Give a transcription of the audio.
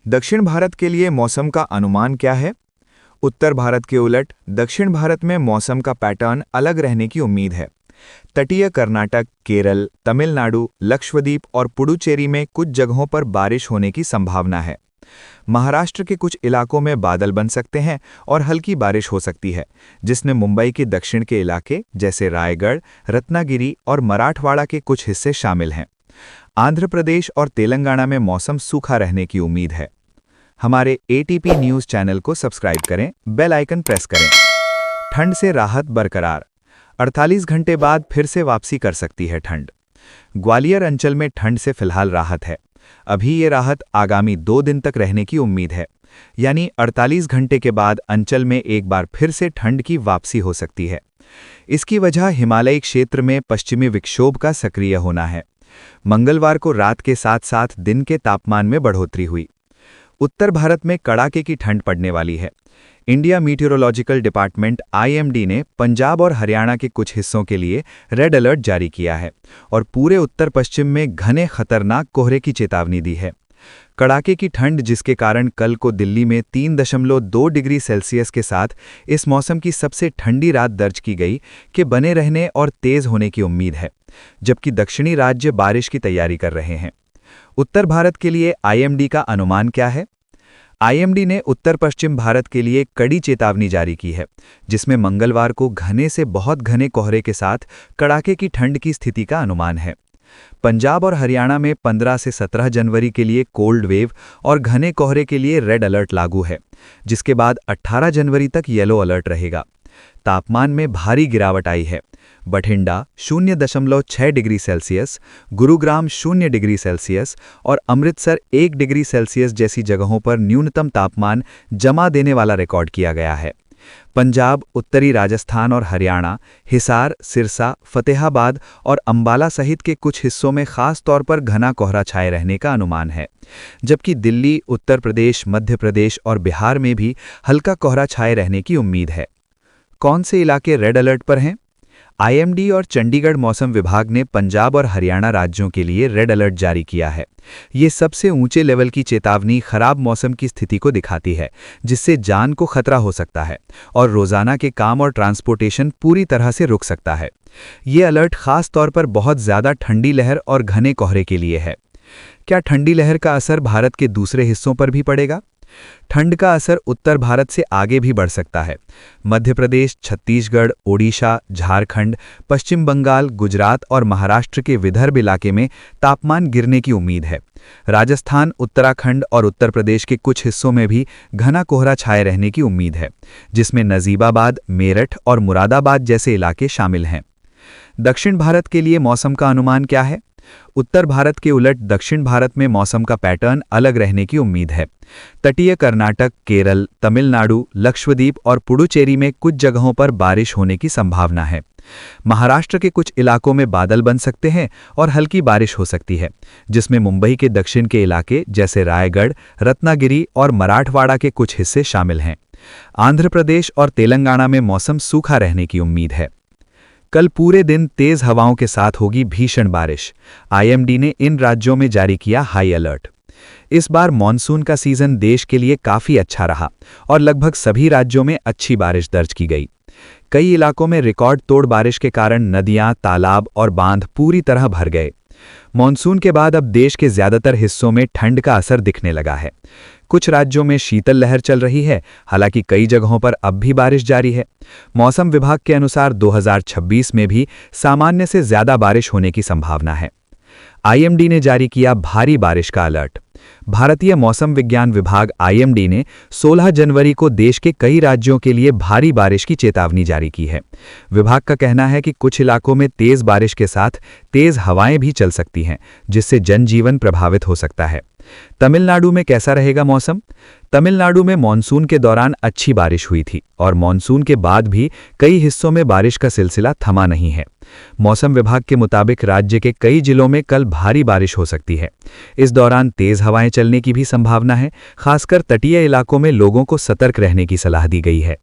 दक्षिण भारत के लिए मौसम का अनुमान क्या है? उत्तर भारत के उलट दक्षिण भारत में मौसम का पैटर्न अलग रहने की उम्मीद है। तटीय कर्नाटक, केरल, तमिलनाडु, लक्षद्वीप और पुडुचेरी में कुछ जगहों पर बारिश होने की संभावना है। महाराष्ट्र के कुछ इलाकों में बादल बन सकते हैं और हल्की बारिश हो सकती है, जिसमें मुंबई के दक्षिण के इलाके जैसे रायगढ़, रत्नागिरी और मराठवाड़ा के कुछ हिस्से शामिल हैं। आंध्र प्रदेश और तेलंगाना में मौसम सूखा रहने की उम्मीद है। हमारे एटीपी न्यूज़ चैनल को सब्सक्राइब करें, बेल आइकन प्रेस करें। ठंड से राहत बरकरार, 48 घंटे बाद फिर से वापसी कर सकती है ठंड। ग्वालियर अंचल में ठंड से फिलहाल राहत है। अभी ये राहत आगामी 2 दिन तक रहने की उम्मीद है, यानी 48 घंटे के बाद अंचल में एक बार फिर से ठंड की वापसी हो सकती है। इसकी वजह हिमालयी क्षेत्र में पश्चिमी विक्षोभ का सक्रिय होना है। मंगलवार को रात के साथ साथ दिन के तापमान में बढ़ोतरी हुई। उत्तर भारत में कड़ाके की ठंड पड़ने वाली है। इंडिया मीटियोरोलॉजिकल डिपार्टमेंट (IMD) ने पंजाब और हरियाणा के कुछ हिस्सों के लिए रेड अलर्ट जारी किया है और पूरे उत्तर पश्चिम में घने खतरनाक कोहरे की चेतावनी दी है। कड़ाके की ठंड, जिसके कारण कल को दिल्ली में 3.2 डिग्री सेल्सियस के साथ इस मौसम की सबसे ठंडी रात दर्ज की गई, के बने रहने और तेज होने की उम्मीद है, जबकि दक्षिणी राज्य बारिश की तैयारी कर रहे हैं। उत्तर भारत के लिए IMD का अनुमान क्या है? IMD ने उत्तर पश्चिम भारत के लिए कड़ी चेतावनी जारी की है, जिसमें मंगलवार को घने से बहुत घने कोहरे के साथ कड़ाके की ठंड की स्थिति का अनुमान है। पंजाब और हरियाणा में 15 से 17 जनवरी के लिए कोल्ड वेव और घने कोहरे के लिए रेड अलर्ट लागू है, जिसके बाद 18 जनवरी तक येलो अलर्ट रहेगा। तापमान में भारी गिरावट आई है। Bathinda 0.6 degree Celsius, Gurugram 0 degree Celsius और अमृतसर 1 डिग्री सेल्सियस जैसी जगहों पर न्यूनतम तापमान जमा देने वाला रिकॉर्ड किया गया है। पंजाब, उत्तरी राजस्थान और हरियाणा, हिसार, सिरसा, फतेहाबाद और अंबाला सहित के कुछ हिस्सों में खास तौर पर घना कोहरा छाए रहने का अनुमान है, जबकि दिल्ली, उत्तर प्रदेश, मध्य प्रदेश और बिहार में भी हल्का कोहरा छाए रहने की उम्मीद है। कौन से इलाके रेड अलर्ट पर हैं? IMD और चंडीगढ़ मौसम विभाग ने पंजाब और हरियाणा राज्यों के लिए रेड अलर्ट जारी किया है। ये सबसे ऊंचे लेवल की चेतावनी खराब मौसम की स्थिति को दिखाती है, जिससे जान को खतरा हो सकता है और रोजाना के काम और ट्रांसपोर्टेशन पूरी तरह से रुक सकता है। ये अलर्ट खास तौर पर बहुत ज़्यादा ठंडी लहर और घने कोहरे के लिए है। क्या ठंडी लहर का असर भारत के दूसरे हिस्सों पर भी पड़ेगा? ठंड का असर उत्तर भारत से आगे भी बढ़ सकता है। मध्य प्रदेश, छत्तीसगढ़, ओडिशा, झारखंड, पश्चिम बंगाल, गुजरात और महाराष्ट्र के विदर्भ इलाके में तापमान गिरने की उम्मीद है। राजस्थान, उत्तराखंड और उत्तर प्रदेश के कुछ हिस्सों में भी घना कोहरा छाए रहने की उम्मीद है, जिसमें नजीबाबाद, मेरठ और मुरादाबाद जैसे इलाके शामिल हैं। दक्षिण भारत के लिए मौसम का अनुमान क्या है? उत्तर भारत के उलट दक्षिण भारत में मौसम का पैटर्न अलग रहने की उम्मीद है। तटीय कर्नाटक, केरल, तमिलनाडु, लक्षद्वीप और पुडुचेरी में कुछ जगहों पर बारिश होने की संभावना है। महाराष्ट्र के कुछ इलाकों में बादल बन सकते हैं और हल्की बारिश हो सकती है, जिसमें मुंबई के दक्षिण के इलाके जैसे रायगढ़, रत्नागिरी और मराठवाड़ा के कुछ हिस्से शामिल हैं। आंध्र प्रदेश और तेलंगाना में मौसम सूखा रहने की उम्मीद है। कल पूरे दिन तेज हवाओं के साथ होगी भीषण बारिश। IMD ने इन राज्यों में जारी किया हाई अलर्ट। इस बार मॉनसून का सीजन देश के लिए काफी अच्छा रहा और लगभग सभी राज्यों में अच्छी बारिश दर्ज की गई। कई इलाकों में रिकॉर्ड तोड़ बारिश के कारण नदियां, तालाब और बांध पूरी तरह भर गए। मॉनसून के बाद अब देश के ज्यादातर हिस्सों में ठंड का असर दिखने लगा है। कुछ राज्यों में शीतल लहर चल रही है, हालांकि कई जगहों पर अब भी बारिश जारी है। मौसम विभाग के अनुसार 2026 में भी सामान्य से ज्यादा बारिश होने की संभावना है। IMD ने जारी किया भारी बारिश का अलर्ट। भारतीय मौसम विज्ञान विभाग (IMD) ने 16 जनवरी को देश के कई राज्यों के लिए भारी बारिश की चेतावनी जारी की है। विभाग का कहना है कि कुछ इलाकों में तेज बारिश के साथ तेज हवाएं भी चल सकती हैं, जिससे जनजीवन प्रभावित हो सकता है। तमिलनाडु में कैसा रहेगा मौसम? तमिलनाडु में मॉनसून के दौरान अच्छी बारिश हुई थी और मॉनसून के बाद भी कई हिस्सों में बारिश का सिलसिला थमा नहीं है। मौसम विभाग के मुताबिक राज्य के कई जिलों में कल भारी बारिश हो सकती है। इस दौरान तेज हवाएं चलने की भी संभावना है। खासकर तटीय इलाकों में लोगों को सतर्क रहने की सलाह दी गई है।